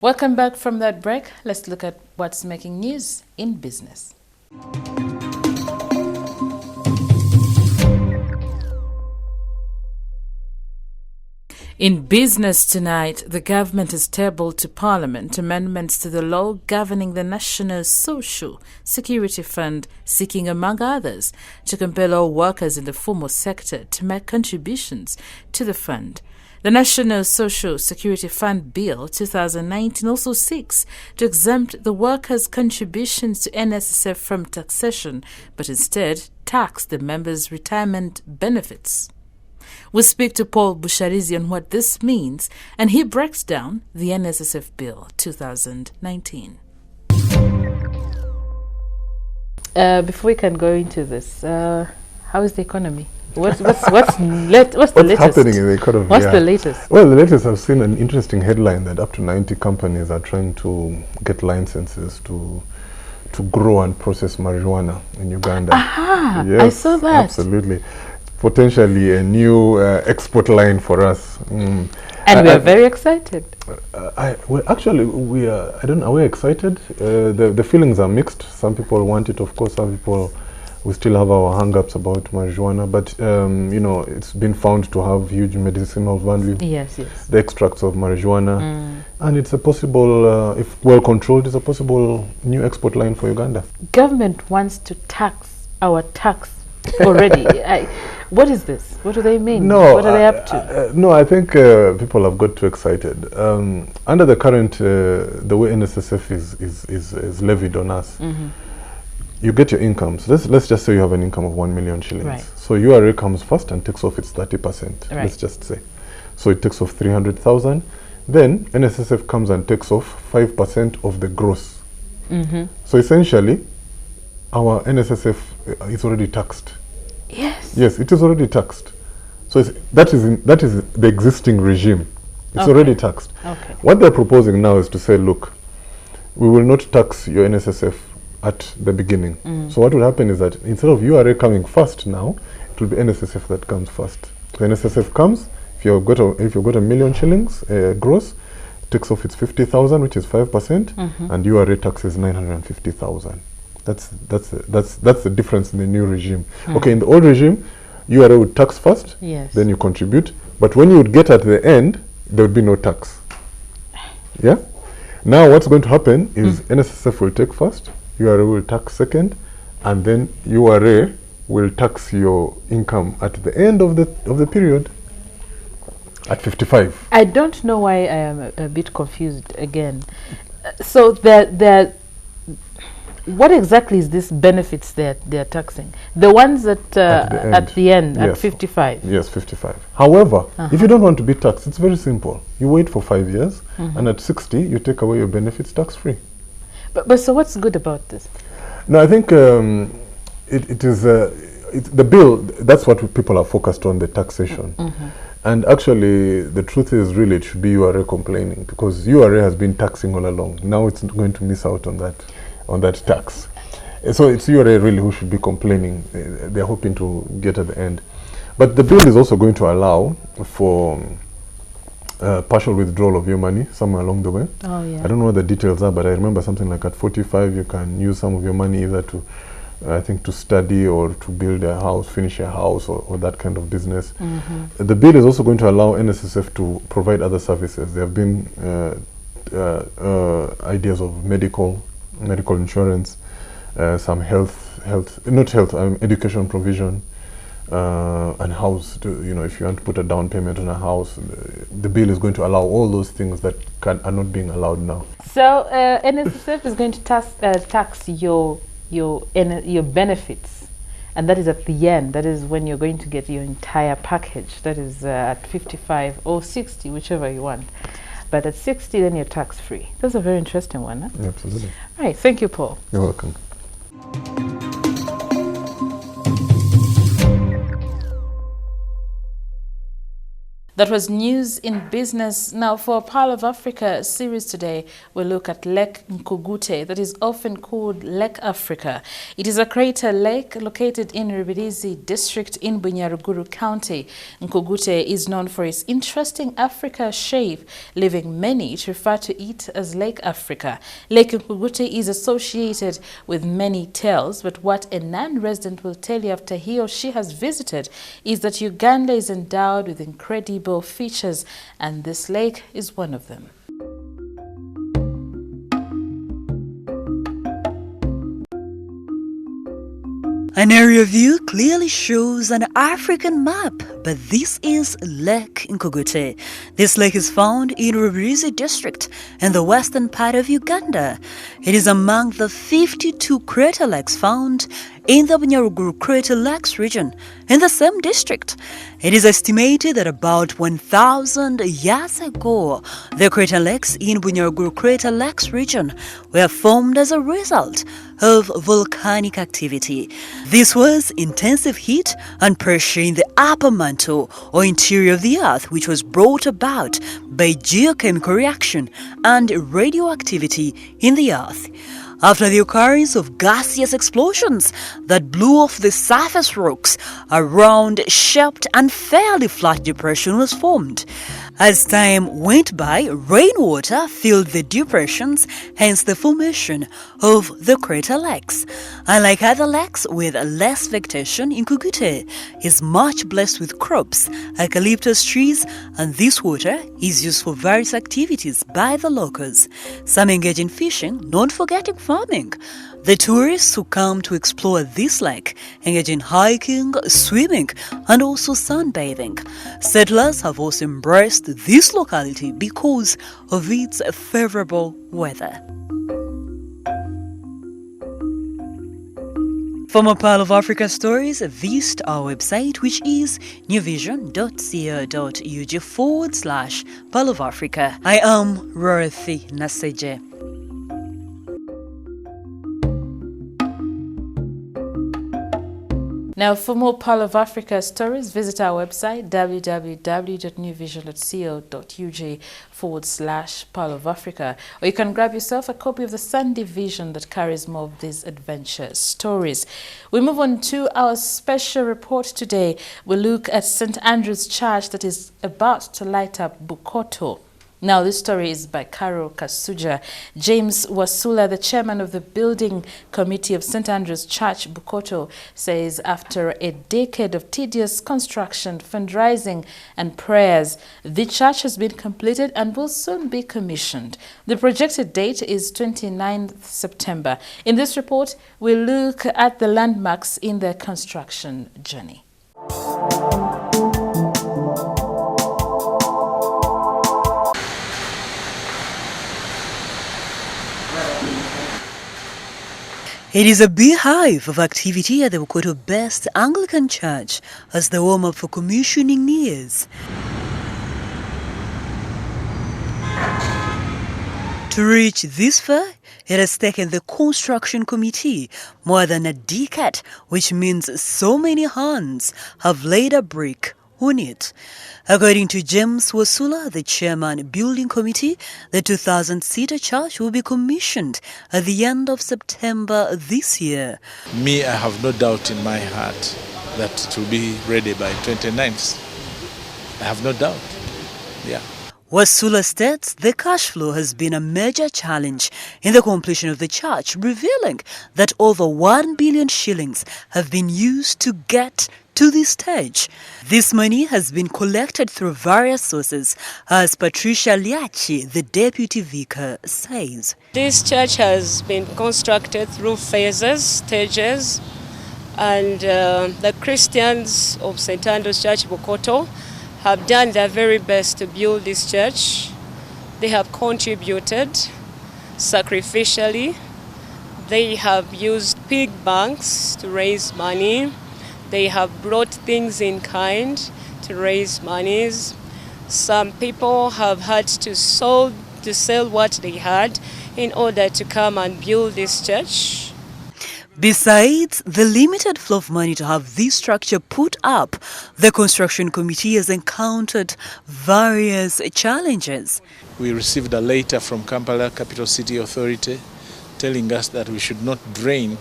Welcome back from that break. Let's look at what's making news in business. In business tonight, the government has tabled to Parliament amendments to the law governing the National Social Security Fund, seeking, among others, to compel all workers in the formal sector to make contributions to the fund. The National Social Security Fund Bill 2019 also seeks to exempt the workers' contributions to NSSF from taxation, but instead tax the members' retirement benefits. We speak to Paul Busharizi on what this means, and he breaks down the NSSF Bill 2019. Before we can go into this, how is the economy? What's the latest? Happening in the economy? What's the latest? Well, the latest, I've seen an interesting headline that up to 90 companies are trying to get licenses to grow and process marijuana in Uganda. Aha! Yes, I saw that. Absolutely. Potentially a new export line for us. And we are very excited. Well, actually, we are. I don't know. We're excited. The feelings are mixed. Some people want it, of course. Some people, we still have our hang-ups about marijuana. But you know, it's been found to have huge medicinal value. Yes, yes. The extracts of marijuana, and it's a possible, if well controlled, it's a possible new export line for Uganda. Government wants to tax our tax already. What is this? What do they mean? No, what are they up to? No, I think people have got too excited. Under the current, the way NSSF is levied on us, you get your incomes. Let's just say you have an income of 1 million shillings. Right. So URA comes first and takes off its 30%. Right. Let's just say. So it takes off 300,000. Then NSSF comes and takes off 5% of the gross. So essentially, our NSSF is already taxed. Yes. Yes, it is already taxed. So that is the existing regime. It's Okay. already taxed. Okay. What they're proposing now is to say, look, we will not tax your NSSF at the beginning. So what will happen is that instead of URA coming first now, it will be NSSF that comes first. The NSSF comes, if you've got a million shillings gross, takes off its 50,000, which is 5%, and URA taxes 950,000. That's the difference in the new regime. Okay, in the old regime, URA would tax first, Yes. then you contribute. But when you would get at the end, there would be no tax. Yeah? Now what's going to happen is NSSF will take first, URA will tax second, and then URA will tax your income at the end of the period at 55. I don't know why I am a bit confused again. So what exactly is this benefits that they're taxing? The ones that at the end, Yes. at 55? Yes, 55. However, if you don't want to be taxed, it's very simple. You wait for 5 years, and at 60, you take away your benefits tax-free. But so what's good about this? No, I think it is the bill. That's what people are focused on, the taxation. And actually, the truth is, really, it should be URA complaining, because URA has been taxing all along. Now it's not going to miss out on that tax. So it's URA really who should be complaining. They're hoping to get at the end. But the bill is also going to allow for partial withdrawal of your money somewhere along the way. Oh, yeah. I don't know what the details are, but I remember something like at 45 you can use some of your money either to, I think, to study or to build a house, finish a house, or that kind of business. The bill is also going to allow NSSF to provide other services. There have been ideas of medical insurance, some education provision, and house. If you want to put a down payment on a house, the bill is going to allow all those things that are not being allowed now. So NSSF is going to tax your benefits, and that is at the end. That is when you're going to get your entire package. That is at 55 or 60, whichever you want. But at 60, then you're tax-free. That's a very interesting one, huh? Yeah, absolutely. All right, thank you, Paul. You're welcome. That was News in Business. Now, for Pearl of Africa series today, we'll look at Lake Nkugute, that is often called Lake Africa. It is a crater lake located in Rubirizi district in Bunyaruguru County. Nkugute is known for its interesting Africa shape, leaving many to refer to it as Lake Africa. Lake Nkugute is associated with many tales, but what a non-resident will tell you after he or she has visited is that Uganda is endowed with incredible features, and this lake is one of them. An aerial view clearly shows an African map, but this is Lake Nkugute. This lake is found in Rubirizi district in the western part of Uganda. It is among the 52 crater lakes found in the Bunyaruguru Crater Lakes region in the same district. It is estimated that about 1,000 years ago, the crater lakes in Bunyaruguru Crater Lakes region were formed as a result of volcanic activity. This was intensive heat and pressure in the upper mantle or interior of the earth, which was brought about by geochemical reaction and radioactivity in the earth. After the occurrence of gaseous explosions that blew off the surface rocks, a round-shaped and fairly flat depression was formed. As time went by, rainwater filled the depressions, hence the formation of the crater lakes. Unlike other lakes with less vegetation, Nkugute is much blessed with crops, eucalyptus trees, and this water is used for various activities by the locals. Some engage in fishing, not forgetting farming. The tourists who come to explore this lake engage in hiking, swimming, and also sunbathing. Settlers have also embraced this locality because of its favorable weather. For more Pearl of Africa stories, visit our website, which is newvision.co.ug/Pearl of Africa. I am Dorothy Naseje. Now, for more Pearl of Africa stories, visit our website www.newvision.co.ug/Pearl of Africa, or you can grab yourself a copy of the Sunday Vision that carries more of these adventure stories. We move on to our special report today. We look at St. Andrew's Church that is about to light up Bukoto. Now, this story is by Carol Kasuja. James Wasula, the chairman of the building committee of St. Andrew's Church, Bukoto, says after a decade of tedious construction, fundraising and prayers, the church has been completed and will soon be commissioned. The projected date is 29th September. In this report, we look at the landmarks in the construction journey. It is a beehive of activity at the Bukoto Best Anglican Church as the warm-up for commissioning nears. To reach this far, it has taken the construction committee more than a decade, which means so many hands have laid a brick on it. According to James Wasula, the chairman building committee, the 2,000-seater church will be commissioned at the end of September this year. Me, I have no doubt in my heart that it will be ready by 29th. I have no doubt. Yeah. Wasula states the cash flow has been a major challenge in the completion of the church, revealing that over 1 billion shillings have been used to get to this stage. This money has been collected through various sources, as Patricia Liachi, the deputy vicar, says. This church has been constructed through phases, stages, and the Christians of St. Andrew's Church, Bukoto, have done their very best to build this church. They have contributed sacrificially. They have used pig banks to raise money. They have brought things in kind to raise monies. Some people have had to sell what they had in order to come and build this church. Besides the limited flow of money to have this structure put up, the construction committee has encountered various challenges. We received a letter from Kampala Capital City Authority telling us that we should not drain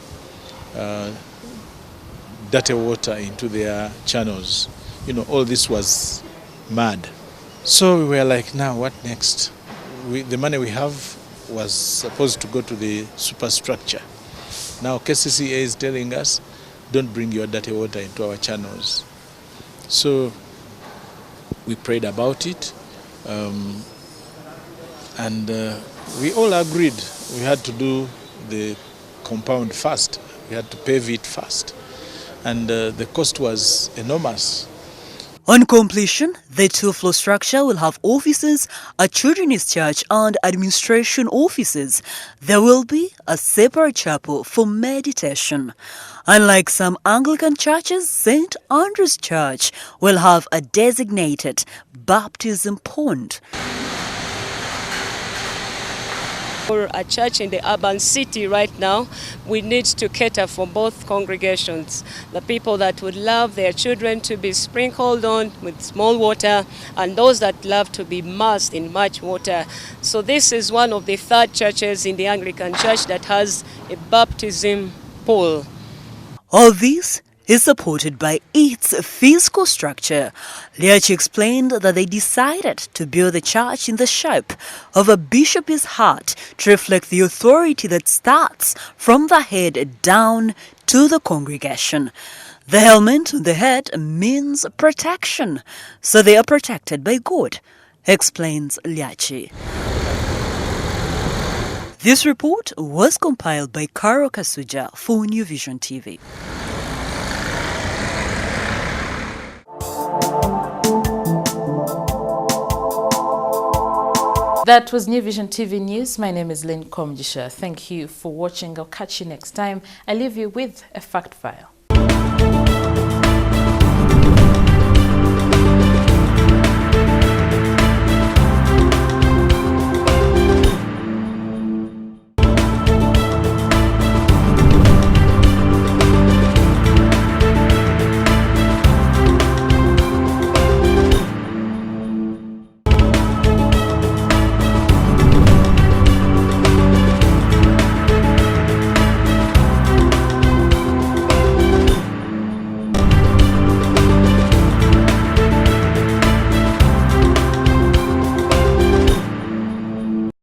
dirty water into their channels. You know, all this was mad. So we were like, now what next? The money we have was supposed to go to the superstructure. Now KCCA is telling us, don't bring your dirty water into our channels. So we prayed about it, and we all agreed we had to do the compound first. We had to pave it first. And the cost was enormous. On completion, the two-floor structure will have offices, a children's church and administration offices. There will be a separate chapel for meditation. Unlike some Anglican churches, St. Andrew's Church will have a designated baptism pond. For a church in the urban city right now, we need to cater for both congregations. The people that would love their children to be sprinkled on with small water and those that love to be immersed in much water. So this is one of the third churches in the Anglican Church that has a baptism pool. All this is supported by its physical structure. Liachi explained that they decided to build the church in the shape of a bishop's hat to reflect the authority that starts from the head down to the congregation. The helmet on the head means protection, so they are protected by God, explains Liachi. This report was compiled by Karo Kasuja for New Vision TV. That was New Vision TV News. My name is Lynn Komjisha. Thank you for watching. I'll catch you next time. I leave you with a fact file.